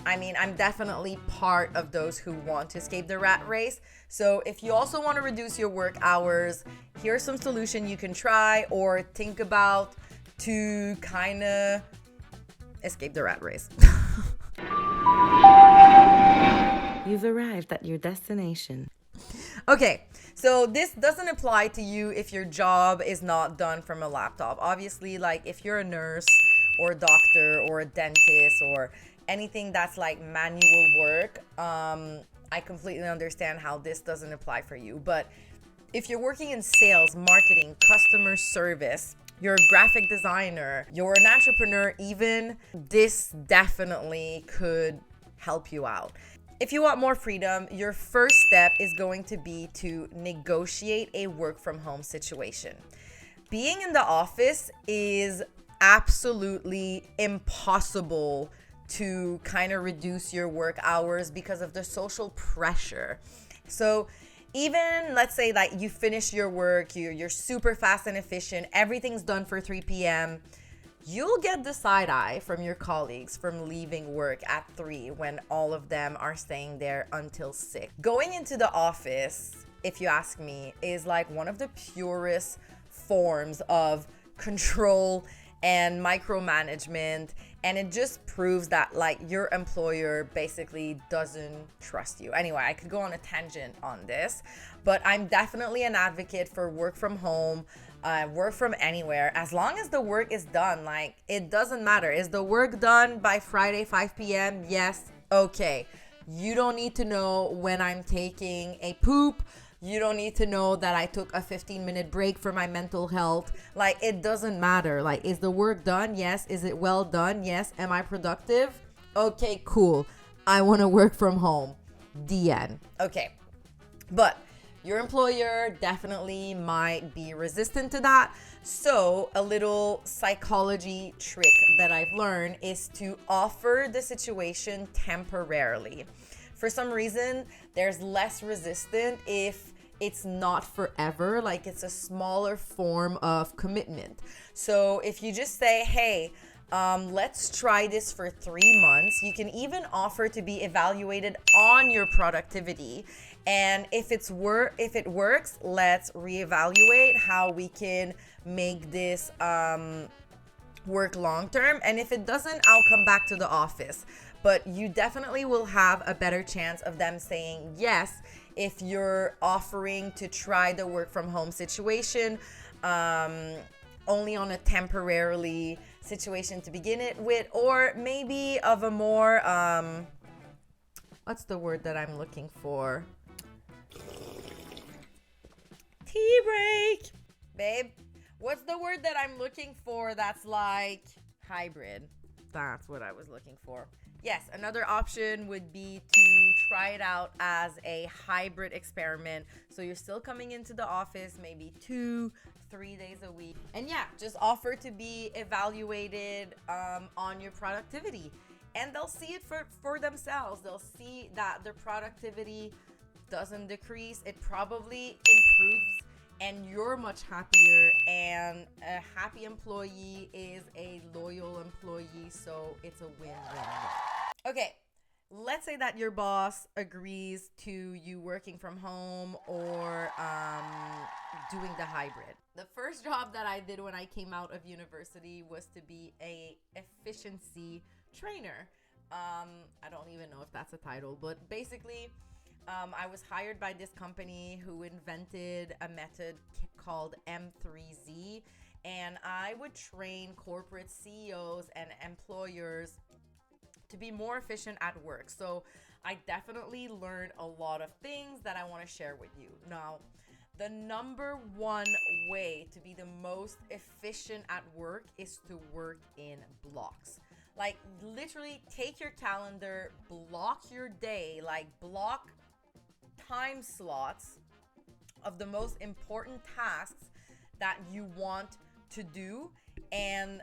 I mean, I'm definitely part of those who want to escape the rat race. So if you also want to reduce your work hours, here's some solution you can try or think about to kind of escape the rat race. You've arrived at your destination. Okay, so this doesn't apply to you if your job is not done from a laptop. Obviously, like if you're a nurse or a doctor or a dentist or anything that's like manual work, I completely understand how this doesn't apply for you. But if you're working in sales, marketing, customer service, you're a graphic designer, you're an entrepreneur even, this definitely could help you out. If you want more freedom, your first step is going to be to negotiate a work from home situation. Being in the office is absolutely impossible to kind of reduce your work hours because of the social pressure. So even let's say that you finish your work, you're super fast and efficient, everything's done for 3 p.m., you'll get the side eye from your colleagues from leaving work at 3 when all of them are staying there until 6. Going into the office, if you ask me, is like one of the purest forms of control and micromanagement, and it just proves that like your employer basically doesn't trust you. Anyway, I could go on a tangent on this, but I'm definitely an advocate for work from home, work from anywhere, as long as the work is done. Like, it doesn't matter. Is the work done by Friday 5 p.m.? Yes. Okay. You don't need to know when I'm taking a poop. You don't need to know that I took a 15-minute break for my mental health. Like, it doesn't matter. Like, is the work done? Yes. Is it well done? Yes. Am I productive? Okay, cool. I want to work from home. The end. Okay. But your employer definitely might be resistant to that. So a little psychology trick that I've learned is to offer the situation temporarily. For some reason, there's less resistance if it's not forever, like it's a smaller form of commitment. So if you just say, hey, let's try this for 3 months. You can even offer to be evaluated on your productivity. And if it works, let's reevaluate how we can make this work long term. And if it doesn't, I'll come back to the office. But you definitely will have a better chance of them saying yes if you're offering to try the work from home situation only on a temporarily situation to begin it with, or maybe of a more what's the word that I'm looking for? Tea break, babe. What's the word that I'm looking for that's like hybrid? That's what I was looking for. Yes, another option would be to try it out as a hybrid experiment. So you're still coming into the office maybe 2-3 days a week. And yeah, just offer to be evaluated on your productivity. And they'll see it for themselves. They'll see that their productivity doesn't decrease. It probably improves, and you're much happier. And a happy employee is a loyal employee, so it's a win-win. Okay, let's say that your boss agrees to you working from home or doing the hybrid. The first job that I did when I came out of university was to be a efficiency trainer. I don't even know if that's a title, but basically I was hired by this company who invented a method called M3Z, and I would train corporate CEOs and employers to be more efficient at work. So I definitely learned a lot of things that I want to share with you. Now, the number one way to be the most efficient at work is to work in blocks. Like, literally take your calendar, block your day, like block time slots of the most important tasks that you want to do, and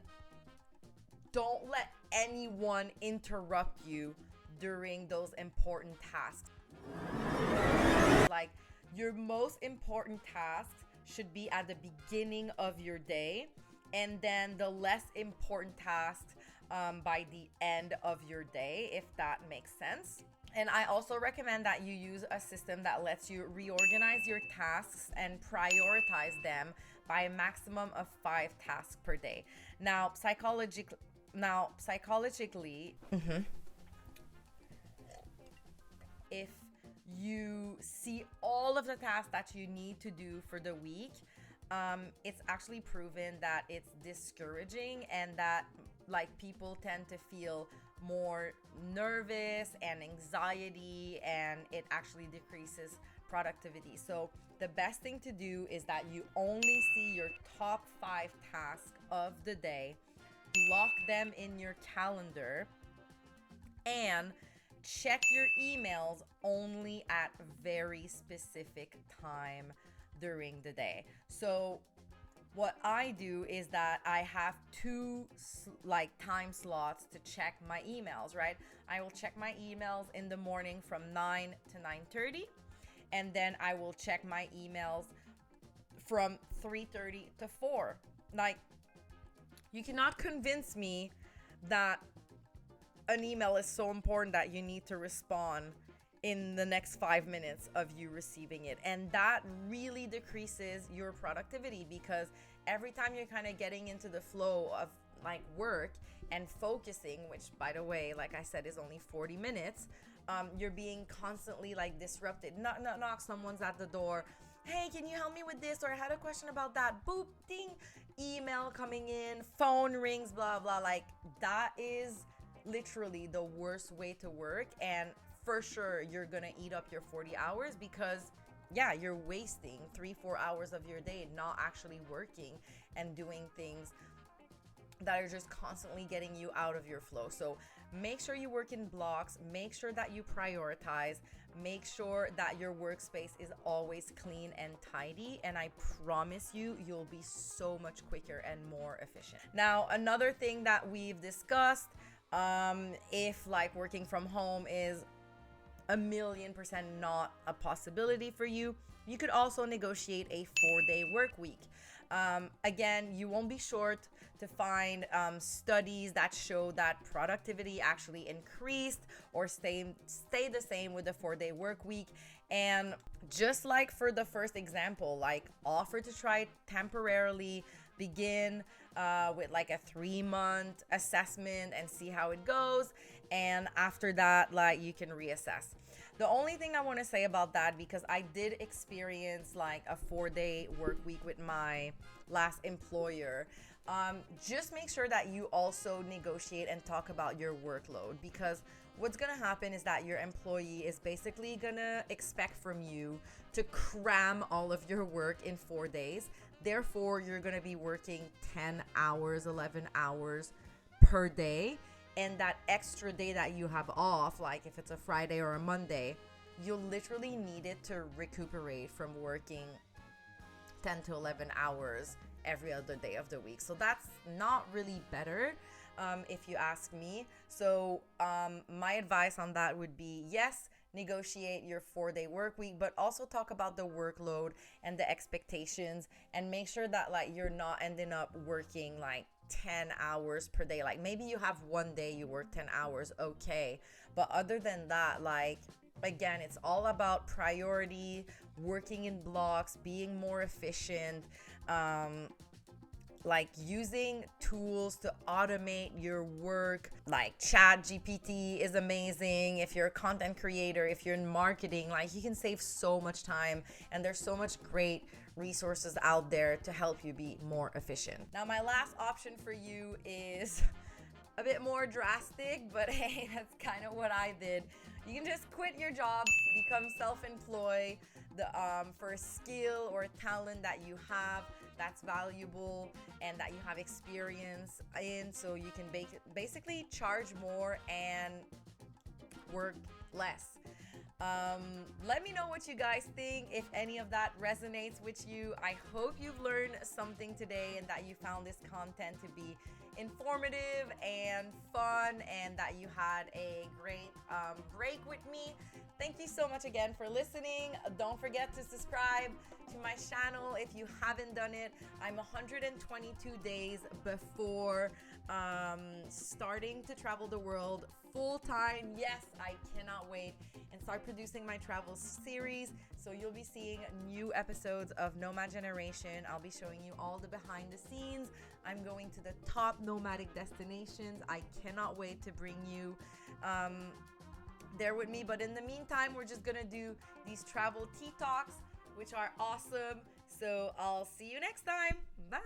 don't let anyone interrupt you during those important tasks. Like, your most important tasks should be at the beginning of your day, and then the less important tasks by the end of your day, if that makes sense. And I also recommend that you use a system that lets you reorganize your tasks and prioritize them by a maximum of 5 tasks per day. Now, psychologically, if you see all of the tasks that you need to do for the week, it's actually proven that it's discouraging, and that like people tend to feel more nervous and anxiety, and it actually decreases productivity. So the best thing to do is that you only see your top 5 tasks of the day, block them in your calendar, and check your emails only at very specific time during the day. So what I do is that I have 2 time slots to check my emails, right? I will check my emails in the morning from 9 to 9:30, and then I will check my emails from 3:30 to 4. Like, you cannot convince me that an email is so important that you need to respond in the next 5 minutes of you receiving it. And that really decreases your productivity, because every time you're kind of getting into the flow of like work and focusing, which by the way, like I said, is only 40 minutes, you're being constantly like disrupted. Knock, someone's at the door. Hey, can you help me with this? Or I had a question about that. Boop, ding, email coming in, phone rings, blah, blah. Like, that is literally the worst way to work. And for sure, you're gonna eat up your 40 hours, because yeah, you're wasting 3-4 hours of your day not actually working and doing things that are just constantly getting you out of your flow. So make sure you work in blocks, make sure that you prioritize, make sure that your workspace is always clean and tidy, and I promise you, you'll be so much quicker and more efficient. Now, another thing that we've discussed, if like working from home is 1,000,000% not a possibility for you, you could also negotiate a 4-day work week. Again, you won't be short to find studies that show that productivity actually increased or stay the same with the 4-day work week. And just like for the first example, like offer to try temporarily, begin with like a 3-month assessment and see how it goes, and after that, like, you can reassess. The only thing I want to say about that, because I did experience like a 4-day work week with my last employer, just make sure that you also negotiate and talk about your workload, because what's gonna happen is that your employee is basically gonna expect from you to cram all of your work in 4 days. Therefore, you're gonna be working 10 hours, 11 hours per day. And that extra day that you have off, like if it's a Friday or a Monday, you'll literally need it to recuperate from working 10 to 11 hours every other day of the week. So that's not really better, if you ask me. So my advice on that would be, yes, negotiate your 4-day work week, but also talk about the workload and the expectations, and make sure that like you're not ending up working like 10 hours per day. Like maybe you have one day you work 10 hours, okay, but other than that, like, again, it's all about priority, working in blocks, being more efficient, like using tools to automate your work. Like ChatGPT is amazing. If you're a content creator, if you're in marketing, like you can save so much time, and there's so much great resources out there to help you be more efficient. Now, my last option for you is a bit more drastic, but hey, that's kind of what I did. You can just quit your job, become self-employed for a skill or a talent that you have that's valuable and that you have experience in, so you can basically charge more and work less. Let me know what you guys think, if any of that resonates with you. I hope you've learned something today, and that you found this content to be informative and fun, and that you had a great break with me. thank you so much again for listening. Don't forget to subscribe to my channel if you haven't done it. I'm 122 days before starting to travel the world full time. Yes, I cannot wait, and start producing my travel series. So you'll be seeing new episodes of Nomad Generation. I'll be showing you all the behind the scenes. I'm going to the top nomadic destinations. I cannot wait to bring you there with me. But in the meantime, we're just gonna do these travel tea talks, which are awesome. So I'll see you next time. Bye.